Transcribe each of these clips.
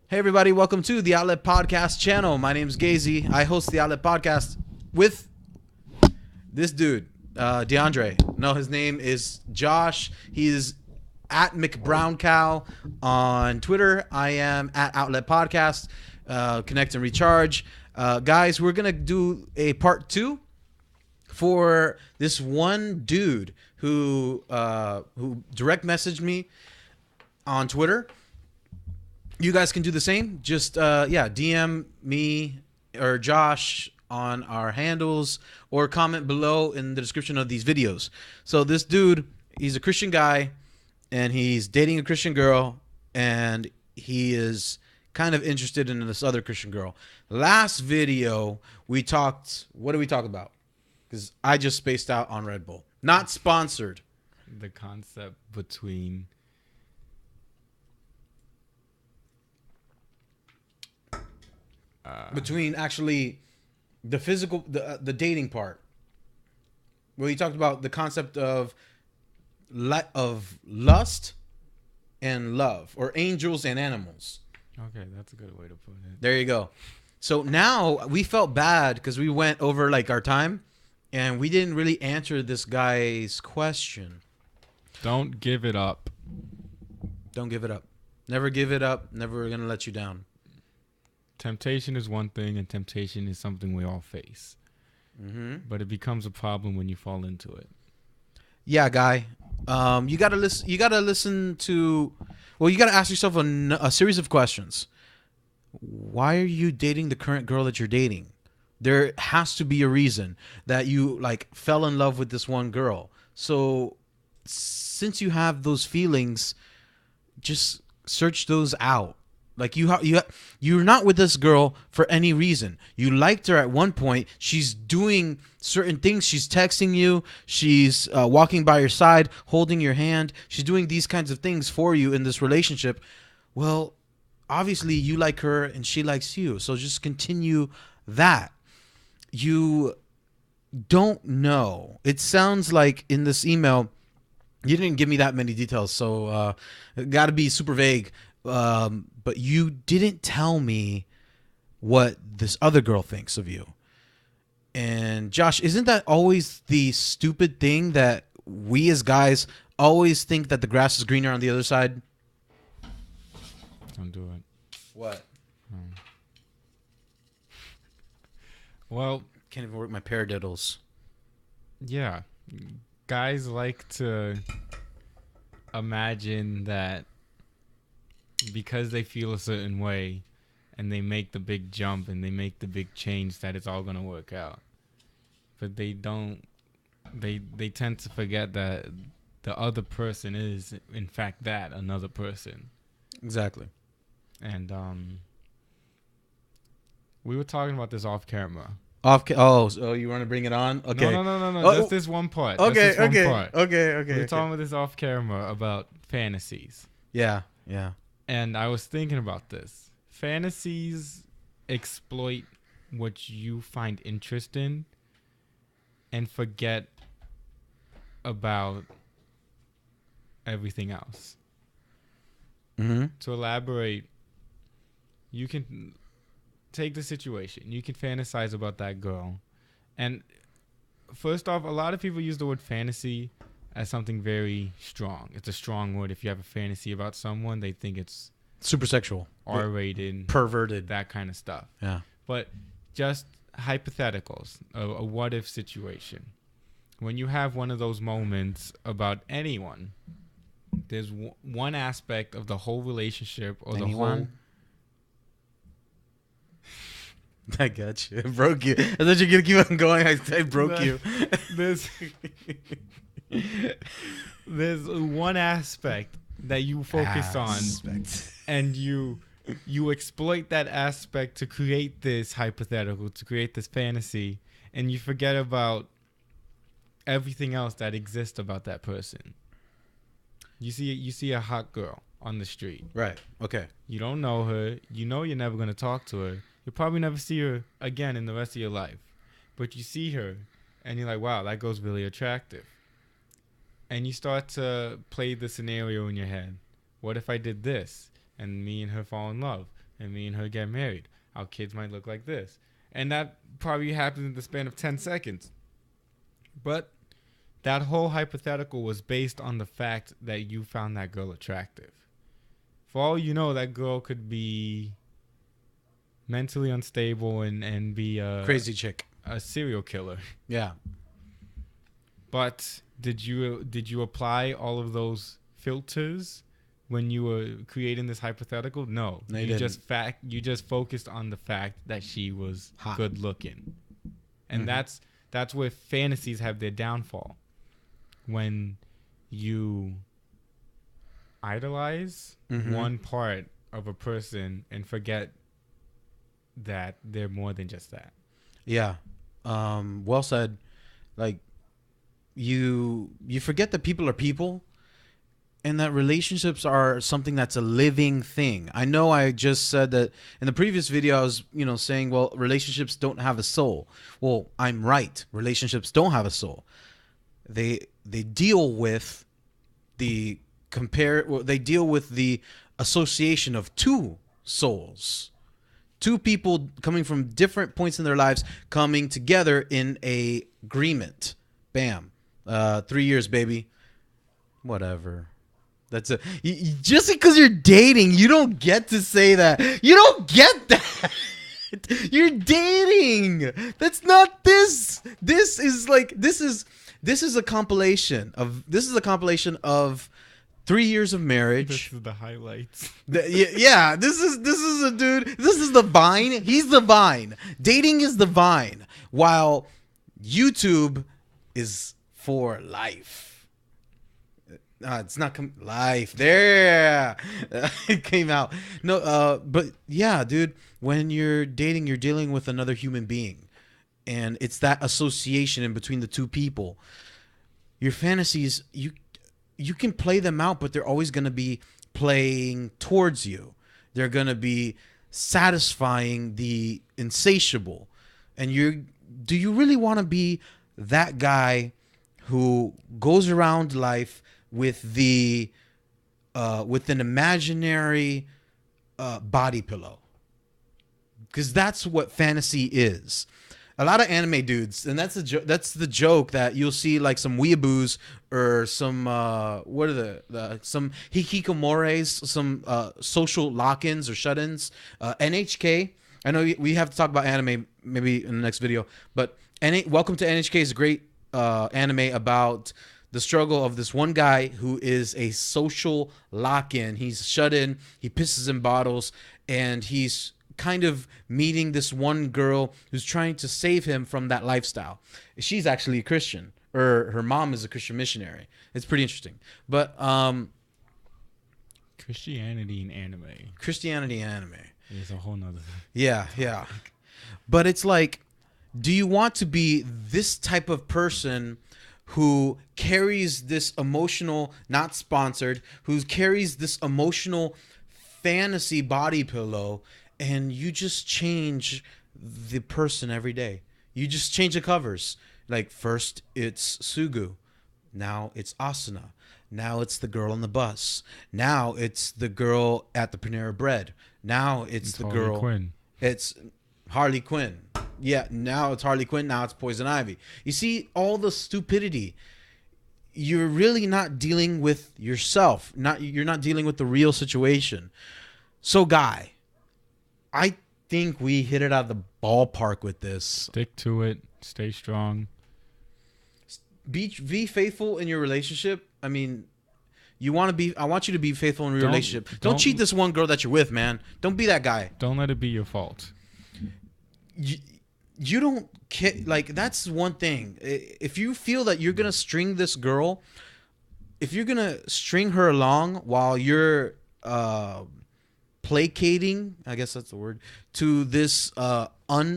Hey everybody, welcome to the Outlet Podcast channel. My name is Gazy. I host the Outlet Podcast with this dude, DeAndre. No, his name is Josh. He is at McBrownCow on Twitter. I am at Outlet Podcast. Connect and recharge. Guys, we're going to do a part 2 for this one dude who direct messaged me on Twitter. You guys can do the same. Just DM me or Josh on our handles or comment below in the description of these videos. So this dude, he's a Christian guy and he's dating a Christian girl and he is kind of interested in this other Christian girl. Last video we talked, what did we talk about? Because I just spaced out on Red Bull. Not sponsored. The concept between actually the physical, the dating part. Where you talked about the concept of lust and love, or angels and animals. Okay, that's a good way to put it. There you go. So now we felt bad because we went over like our time and we didn't really answer this guy's question. Don't give it up. Don't give it up. Never give it up. Never gonna let you down. Temptation is one thing, and temptation is something we all face. Mm-hmm. But it becomes a problem when you fall into it. Yeah, guy. You gotta listen. You gotta listen to. Well, you gotta ask yourself a series of questions. Why are you dating the current girl that you're dating? There has to be a reason that you like fell in love with this one girl. So, since you have those feelings, just search those out. Like you're not with this girl for any reason. You liked her at one point. She's doing certain things. She's texting you. She's walking by your side, holding your hand. She's doing these kinds of things for you in this relationship. Well, obviously you like her and she likes you. So just continue that. You don't know. It sounds like in this email, you didn't give me that many details. So it got to be super vague. But you didn't tell me what this other girl thinks of you. And Josh, isn't that always the stupid thing that we as guys always think that the grass is greener on the other side? Don't do it. What? Well, can't even work my paradiddles. Yeah. Guys like to imagine that because they feel a certain way and they make the big jump and they make the big change that it's all going to work out. But they don't, they tend to forget that the other person is in fact that another person. Exactly. And we were talking about this off camera. So you want to bring it on? Okay. No. Oh, Just this one part. Okay. Just this one part. Okay. We were talking about this off camera about fantasies. Yeah. And I was thinking about this. Fantasies exploit what you find interest in and forget about everything else. Mm-hmm. To elaborate, you can take the situation. You can fantasize about that girl. And first off, a lot of people use the word fantasy as something very strong. It's a strong word. If you have a fantasy about someone, they think it's super sexual, R-rated, perverted, that kind of stuff. Yeah. But just hypotheticals, a what-if situation. When you have one of those moments about anyone, there's one aspect of the whole relationship or the whole... I got you. I broke you. I thought you were going to keep on going. I broke you. There's one aspect that you focus on, and you exploit that aspect to create this hypothetical, to create this fantasy, and you forget about everything else that exists about that person. You see a hot girl on the street. Right. Okay. You don't know her. You know you're never going to talk to her. You'll probably never see her again in the rest of your life. But you see her, and you're like, wow, that girl's really attractive. And you start to play the scenario in your head. What if I did this and me and her fall in love? and me and her get married. Our kids might look like this. And that probably happens in the span of 10 seconds. But that whole hypothetical was based on the fact that you found that girl attractive. For all you know, that girl could be mentally unstable and be a crazy chick, a serial killer. Yeah. But did you apply all of those filters when you were creating this hypothetical? No, you just focused on the fact that she was hot, good looking, and that's where fantasies have their downfall. When you idolize one part of a person and forget that they're more than just that. Yeah. Well said. Like, you forget that people are people, and that relationships are something that's a living thing. I know I just said that in the previous video. I was, saying, well, relationships don't have a soul. Well, I'm right. Relationships don't have a soul. They deal with the association of two souls. Two people coming from different points in their lives coming together in a agreement. Bam. 3 years, baby. Whatever. That's it. Just because you're dating, you don't get to say that. You don't get that. You're dating. That's not this. This is a compilation of 3 years of marriage. This is the highlights. Yeah, this is a dude. This is the vine. He's the vine. Dating is the vine, while YouTube is for life. It's not life. There, it came out. No, but yeah, dude. When you're dating, you're dealing with another human being, and it's that association in between the two people. Your fantasies, you can play them out, but they're always going to be playing towards you. They're going to be satisfying the insatiable. And do you really want to be that guy who goes around life with with an imaginary body pillow? Because that's what fantasy is. A lot of anime dudes, and that's the joke that you'll see, like some weeaboos or some what are some hikikomores, some social lock-ins or shut-ins. NHK. I know we have to talk about anime maybe in the next video, but Welcome to NHK is a great anime about the struggle of this one guy who is a social lock-in. He's shut in. He pisses in bottles, and he's kind of meeting this one girl who's trying to save him from that lifestyle. She's actually a Christian, or her mom is a Christian missionary. It's pretty interesting. But Christianity and anime is a whole nother thing. Yeah. But it's like, do you want to be this type of person who carries this emotional, not sponsored, who carries this emotional fantasy body pillow, and you just change the person every day? You just change the covers. Like, first it's Sugu, now it's Asuna, now it's the girl on the bus, now it's the girl at the Panera Bread, now it's the Harley girl Quinn. It's Harley Quinn. Yeah, now it's Harley Quinn, now it's Poison Ivy. You see all the stupidity. You're really not dealing with yourself. You're not dealing with the real situation. So, Guy, I think we hit it out of the ballpark with this. Stick to it. Stay strong. Be faithful in your relationship. I mean, I want you to be faithful in your relationship. Don't cheat this one girl that you're with, man. Don't be that guy. Don't let it be your fault. You don't care. Like, that's one thing. If you feel that you're gonna string this girl, if you're gonna string her along while you're placating, I guess that's the word, to this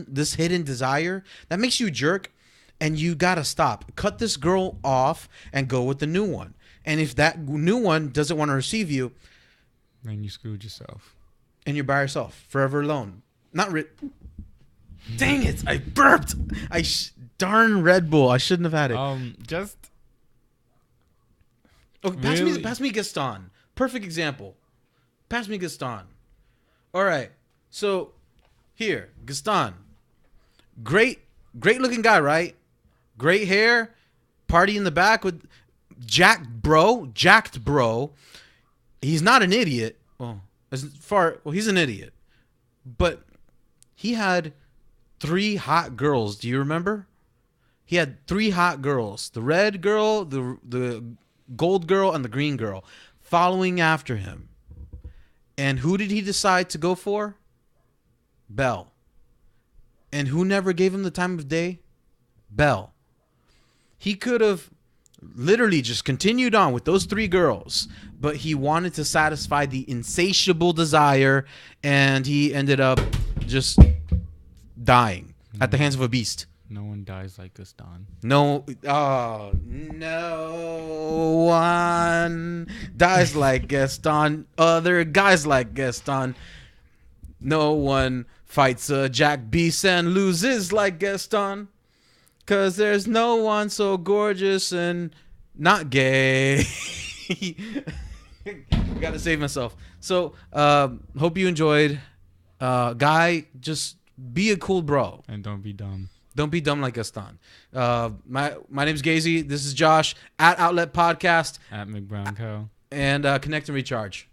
this hidden desire, that makes you a jerk, and you gotta stop. Cut this girl off and go with the new one. And if that new one doesn't want to receive you, then you screwed yourself. And you're by yourself, forever alone. Dang it! I burped. Darn Red Bull. I shouldn't have had it. Pass me Gaston. Perfect example. Pass me Gaston. All right. So, here, Gaston. Great looking guy, right? Great hair, party in the back with jacked bro. He's not an idiot. Well, he's an idiot. But he had 3 hot girls. Do you remember? He had 3 hot girls. The red girl, the gold girl, and the green girl following after him. And who did he decide to go for? Belle. And who never gave him the time of day? Belle. He could have literally just continued on with those 3 girls, but he wanted to satisfy the insatiable desire, and he ended up just dying at the hands of a beast. No one dies like Gaston. No one dies like Gaston. Other guys like Gaston. No one fights a Jack Beast and loses like Gaston. 'Cause there's no one so gorgeous and not gay. Gotta save myself. So, hope you enjoyed. Guy, just be a cool bro. And don't be dumb. Don't be dumb like Gaston. My name's Gazy. This is Josh at Outlet Podcast. At McBrown Co. And Connect and Recharge.